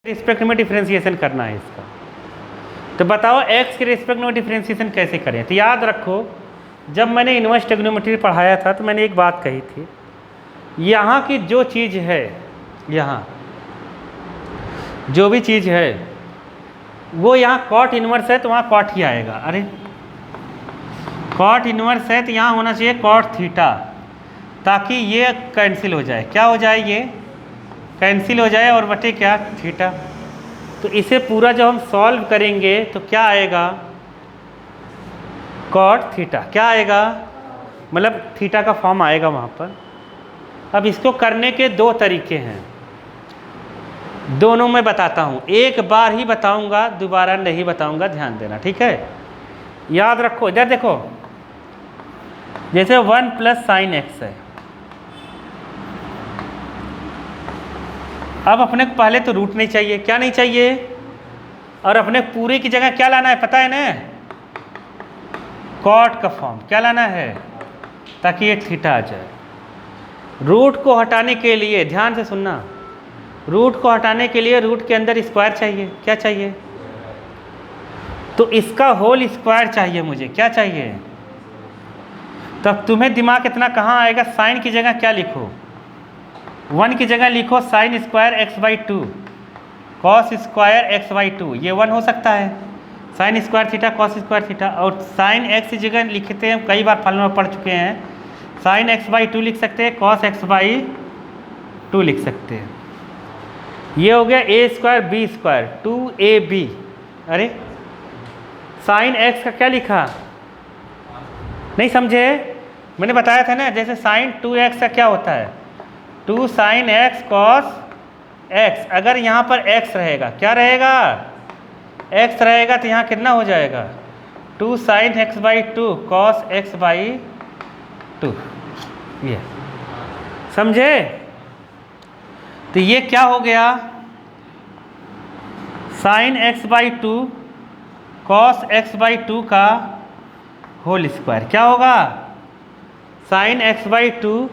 Respect में differentiation करना है इसका। तो बताओ x के रिस्पेक्ट में डिफ्रेंशिएशन कैसे करें। तो याद रखो, जब मैंने इनवर्स ट्रिग्नोमेट्री पढ़ाया था तो मैंने एक बात कही थी, यहाँ की जो चीज़ है, यहाँ जो भी चीज़ है वो यहाँ कॉट इनवर्स है तो वहाँ कॉट ही आएगा। अरे कॉट इनवर्स है तो यहाँ होना चाहिए कॉट थीटा, ताकि ये कैंसिल हो जाए। क्या हो जाए? ये कैंसिल हो जाए और बटे क्या? थीटा। तो इसे पूरा जब हम सॉल्व करेंगे तो क्या आएगा? Cot theta. क्या आएगा? मतलब थीटा का फॉर्म आएगा वहाँ पर। अब इसको करने के दो तरीके हैं, दोनों मैं बताता हूँ। एक बार ही बताऊँगा, दोबारा नहीं बताऊँगा, ध्यान देना, ठीक है? याद रखो, इधर देखो, जैसे 1 प्लस साइन एक्स है। अब अपने को पहले तो रूट नहीं चाहिए। क्या नहीं चाहिए? और अपने पूरे की जगह क्या लाना है, पता है ना? कॉट का फॉर्म। क्या लाना है? ताकि ये थीटा आ जाए। रूट को हटाने के लिए, ध्यान से सुनना, रूट को हटाने के लिए रूट के अंदर स्क्वायर चाहिए। क्या चाहिए? तो इसका होल स्क्वायर चाहिए मुझे। क्या चाहिए? तब तुम्हें दिमाग इतना कहाँ आएगा? साइन की जगह क्या लिखो? 1 की जगह लिखो sine square x/2, cos square x/2। ये 1 हो सकता है, sine square theta cos square theta. और साइन x की जगह लिखते हैं, कई बार फॉर्मूला में पढ़ चुके हैं, साइन x/2 लिख सकते हैं, कॉस x/2 लिख सकते हैं। ये हो गया a² b², 2ab। अरे साइन x का क्या लिखा? नहीं समझे? मैंने बताया था ना, जैसे साइन 2x का क्या होता है? 2 साइन x कॉस x। अगर यहाँ पर x रहेगा, क्या रहेगा? x रहेगा तो यहाँ कितना हो जाएगा? 2 साइन x/2 कॉस x/2। ये समझे? तो ये क्या हो गया? साइन x/2 कॉस x/2 का होल स्क्वायर। क्या होगा? साइन x/2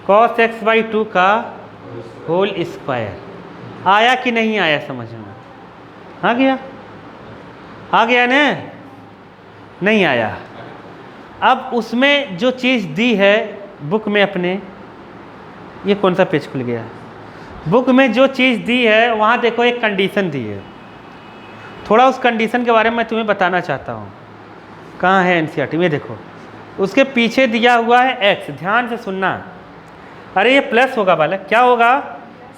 कॉस x/2 का होल स्क्वायर। आया कि नहीं आया समझ में? आ गया? आ गया ना? नहीं आया। अब उसमें जो चीज़ दी है बुक में अपने, ये कौन सा पेज खुल गया? बुक में जो चीज़ दी है वहाँ देखो एक कंडीशन दी है। थोड़ा उस कंडीशन के बारे में मैं तुम्हें बताना चाहता हूँ। कहाँ है एनसीईआरटी में? देखो उसके पीछे दिया हुआ है x। ध्यान से सुनना। अरे ये प्लस होगा बालक। क्या होगा?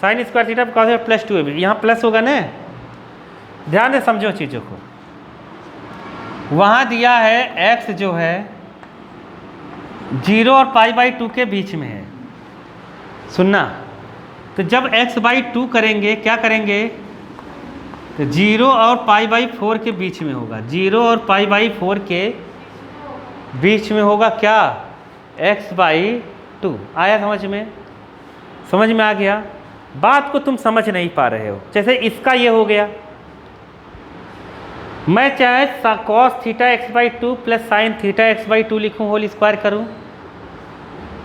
Sine square theta cos plus 2ab। यहाँ प्लस होगा ना? ध्यान से समझो चीज़ों को। वहाँ दिया है x जो है 0 और π/2 के बीच में है। सुनना, तो जब x/2 करेंगे, क्या करेंगे? तो 0 और π/4 के बीच में होगा। 0 और π/4 के बीच में होगा क्या? x/2। आया समझ में? समझ में आ गया? बात को तुम समझ नहीं पा रहे हो। जैसे इसका ये हो गया, मैं चाहे cos theta x/2 plus sine theta x/2 लिखूँ, होल स्क्वायर करूँ,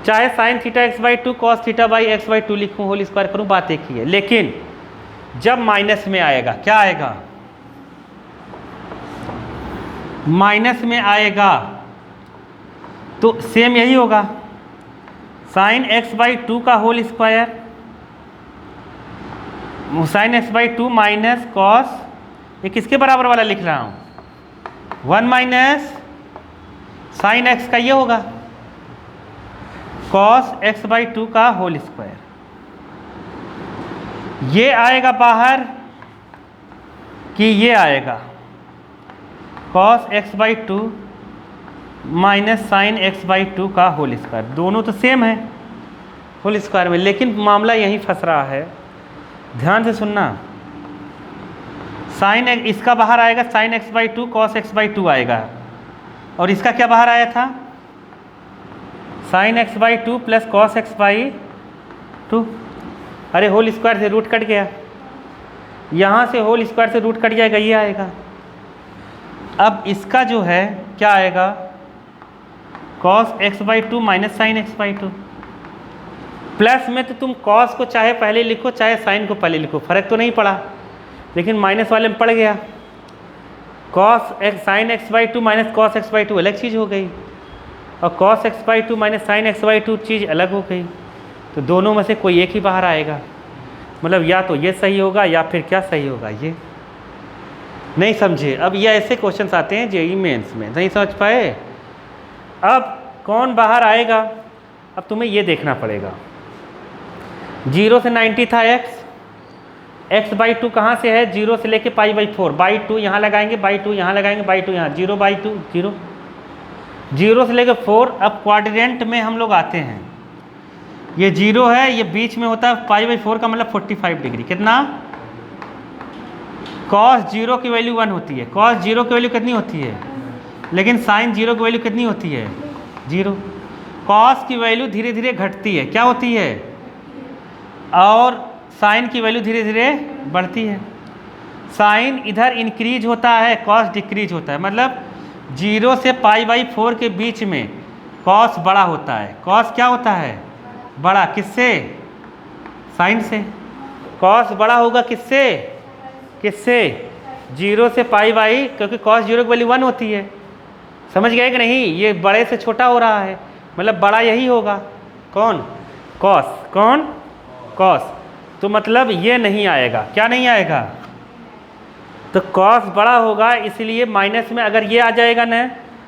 चाहे sine theta x/2 cos theta x/2 लिखूँ, होल स्क्वायर करूँ, बात एक ही है। लेकिन जब माइनस में आएगा, क्या आएगा? माइनस में आएगा तो सेम यही होगा, साइन x/2 का whole square, sine x/2 minus cos, ये किसके बराबर वाला लिख रहा हूँ? 1 माइनस साइन x का ये होगा कॉस x/2 का होल स्क्वायर। ये आएगा बाहर कि ये आएगा cos x/2 minus sign x/2 का होल स्क्वायर। दोनों तो सेम है होल स्क्वायर में, लेकिन मामला यहीं फंस रहा है। ध्यान से सुनना, साइन इसका बाहर आएगा साइन x/2 कॉस x/2 आएगा, और इसका क्या बाहर आया था? Sine x/2 plus cos x/2। अरे होल स्क्वायर से रूट कट गया, यहाँ से होल स्क्वायर से रूट कट जाएगा, ये आएगा। अब इसका जो है क्या आएगा? Cos x/2 minus sign x/2। Plus में तो तुम कॉस को चाहे पहले लिखो चाहे साइन को पहले लिखो, फर्क तो नहीं पड़ा, लेकिन माइनस वाले में पड़ गया। Cos x sine x by two minus cos x by two अलग चीज़ हो गई, और cos x by two minus sine x by two चीज़ अलग हो गई। तो दोनों में से कोई एक ही बाहर आएगा, मतलब या तो ये सही होगा या फिर क्या सही होगा, ये नहीं समझे। अब ये ऐसे क्वेश्चंस आते हैं जेईई मेंस में, नहीं समझ पाए। अब कौन बाहर आएगा, अब तुम्हें ये देखना पड़ेगा। 0 से 90 था एक्स बाई टू कहाँ से है, 0 से लेके पाई बाई 4, बाई टू यहाँ लगाएंगे, बाई टू यहाँ लगाएंगे, बाई टू यहाँ, 0 बाई टू 0, 0 से लेके 4। अब क्वाड्रेंट में हम लोग आते हैं, ये 0 है, ये बीच में होता है पाई बाई 4 का मतलब 45 डिग्री, कितना, कॉस 0 की वैल्यू 1 होती है, कॉस 0 की वैल्यू कितनी होती है, लेकिन साइन 0 की वैल्यू कितनी होती है, 0। कॉस की वैल्यू धीरे धीरे घटती है, क्या होती है, और साइन की वैल्यू धीरे धीरे बढ़ती है। साइन इधर इंक्रीज होता है, कॉस डिक्रीज होता है, मतलब 0 से पाई बाई 4 के बीच में कॉस बड़ा होता है। कॉस क्या होता है, बड़ा, किससे, साइन से। कॉस बड़ा होगा किससे, किससे, 0 से पाई बाई, क्योंकि कॉस 0 की वैल्यू 1 होती है, समझ गए कि नहीं, ये बड़े से छोटा हो रहा है, मतलब बड़ा यही होगा, कौन, कॉस, कौन, कॉस। तो मतलब ये नहीं आएगा, क्या नहीं आएगा, तो कॉस बड़ा होगा, इसलिए माइनस में अगर ये आ जाएगा ना,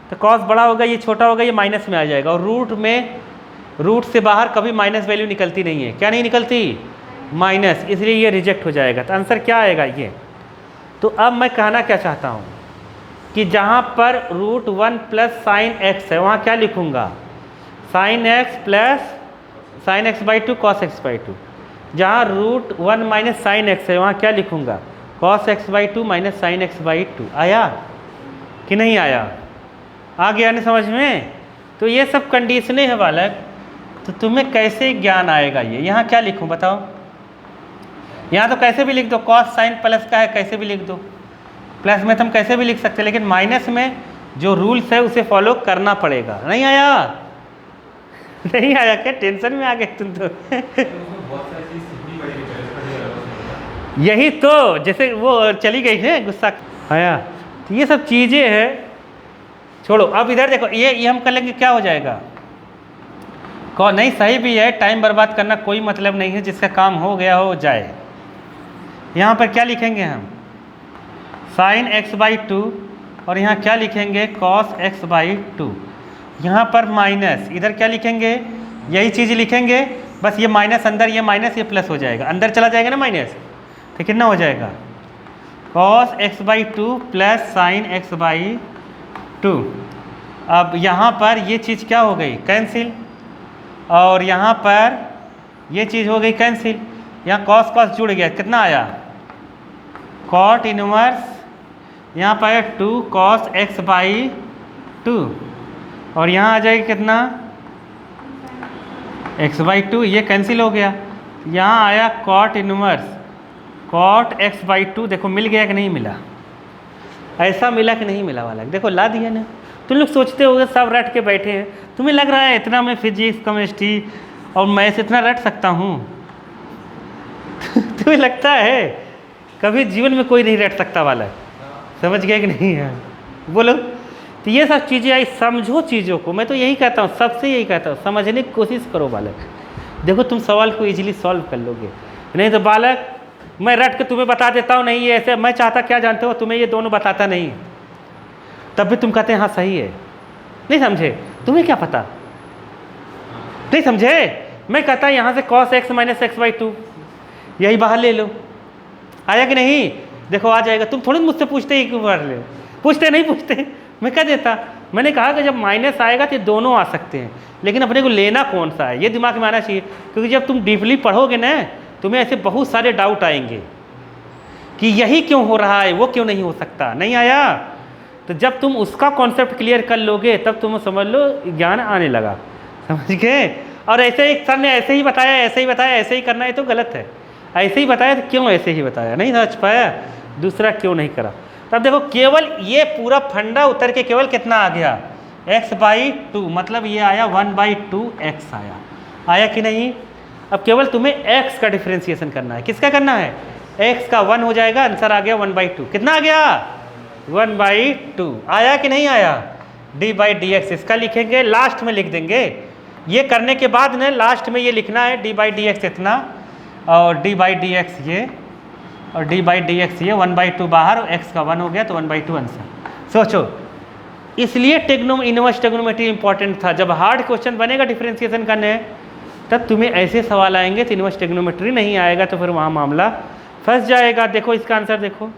तो कॉस बड़ा होगा, ये छोटा होगा, ये माइनस में आ जाएगा। और रूट में, रूट से बाहर कभी माइनस वैल्यू निकलती नहीं है, क्या नहीं निकलती, माइनस, इसलिए ये रिजेक्ट हो जाएगा। तो आंसर क्या आएगा ये। तो अब मैं कहना क्या चाहता हूँ कि जहाँ पर √1 प्लस साइन एक्स है, वहाँ क्या लिखूँगा, sine x plus sign x by to cos x by to. जहाँ √1 माइनस साइन एक्स है, वहाँ क्या लिखूँगा, cos x by two minus sine x by to. आया कि नहीं आया, आ गया नहीं समझ में। तो ये सब कंडीशनें हैं बालक, तो तुम्हें कैसे ज्ञान आएगा ये। यहाँ क्या लिखूँ बताओ, यहाँ तो कैसे भी लिख दो, कॉस साइन प्लस का है कैसे भी लिख दो, प्लस में तो हम कैसे भी लिख सकते हैं, लेकिन माइनस में जो रूल्स है उसे फॉलो करना पड़ेगा। नहीं आया, नहीं आया क्या, टेंशन में आ गए तुम तो यही तो, जैसे वो चली गई है गुस्सा आया, तो ये सब चीज़ें हैं। छोड़ो, अब इधर देखो, ये हम कर लेंगे, क्या हो जाएगा, कौन नहीं, सही भी है, टाइम बर्बाद करना कोई मतलब नहीं है, जिसका काम हो गया हो जाए। यहाँ पर क्या लिखेंगे हम, साइन एक्स बाई टू, और यहाँ क्या लिखेंगे, कॉस एक्स बाई टू। यहाँ पर माइनस, इधर क्या लिखेंगे, यही चीज़ लिखेंगे, बस ये माइनस अंदर, ये माइनस, ये प्लस हो जाएगा, अंदर चला जाएगा ना माइनस, तो कितना हो जाएगा, cos x by two plus sign x by to. अब यहाँ पर ये चीज़ क्या हो गई, कैंसिल, और यहाँ पर ये चीज़ हो गई कैंसिल, यहाँ कॉस कॉस जुड़ गया, कितना आया, कॉट इनवर्स, यहाँ पर 2 कॉस एक्स बाई टू, और यहाँ आ जाएगा कितना, एक्स बाई टू, ये कैंसिल हो गया, यहाँ आया cot inverse, cot x by two. देखो मिल गया कि नहीं मिला, ऐसा मिला कि नहीं मिला वाला, देखो ला दिया ना। तुम लोग सोचते होगे सब रट के बैठे हैं, तुम्हें लग रहा है इतना मैं फिजिक्स केमिस्ट्री और मैथ्स इतना रट सकता हूँ तुम्हें लगता है, कभी जीवन में कोई नहीं रट सकता वाला, समझ गए कि नहीं है, बोलो। तो ये सब चीज़ें आई, समझो चीज़ों को, मैं तो यही कहता हूँ, सबसे यही कहता हूँ, समझने की कोशिश करो बालक, देखो तुम सवाल को इजीली सॉल्व कर लोगे। नहीं तो बालक मैं रट के तुम्हें बता देता हूँ, नहीं ये ऐसे, मैं चाहता क्या जानते हो, तुम्हें ये दोनों बताता नहीं, तब भी तुम कहते हैं हाँ सही है, नहीं समझे, तुम्हें क्या पता, नहीं समझे। मैं कहता यहाँ से cos x minus x by to, यही बाहर ले लो, आया कि नहीं, देखो आ जाएगा। तुम थोड़ी मुझसे पूछते ही क्यों बाहर ले, पूछते नहीं पूछते, मैं कह देता। मैंने कहा कि जब माइनस आएगा तो दोनों आ सकते हैं, लेकिन अपने को लेना कौन सा है, ये दिमाग में आना चाहिए। क्योंकि जब तुम डीपली पढ़ोगे ना, तुम्हें ऐसे बहुत सारे डाउट आएंगे कि यही क्यों हो रहा है, वो क्यों नहीं हो सकता, नहीं आया। तो जब तुम उसका कॉन्सेप्ट क्लियर कर लोगे, तब तुम समझ लो ज्ञान आने लगा, समझ गए। और ऐसे एक सर ने ऐसे ही बताया, ऐसे ही बताया, ऐसे ही करना है तो गलत है, ऐसे ही बताया तो क्यों ऐसे ही बताया, नहीं समझ पाया, दूसरा क्यों नहीं करा। तब देखो केवल ये पूरा फंडा उतर के केवल कितना आ गया, x बाई टू, मतलब ये आया 1/2 x आया कि नहीं। अब केवल तुम्हें x का डिफ्रेंसिएशन करना है। किसका करना है? x का 1 हो जाएगा, आंसर आ गया 1/2। कितना आ गया? 1/2 आया कि नहीं आया? d/dx इसका लिखेंगे, लास्ट में लिख देंगे। ये करने के बाद ना लास्ट में ये लिखना है d/dx इतना और d/dx ये और d/dx ये 1/2 बाहर और x का 1 हो गया तो 1/2 आंसर। सोचो, इसलिए इनवर्स ट्रिग्नोमेट्री इंपॉर्टेंट था। जब हार्ड क्वेश्चन बनेगा डिफरेंशिएशन करने तब तुम्हें ऐसे सवाल आएंगे तो इनवर्स ट्रिग्नोमेट्री नहीं आएगा, तो फिर वहाँ मामला फंस जाएगा। देखो इसका आंसर देखो,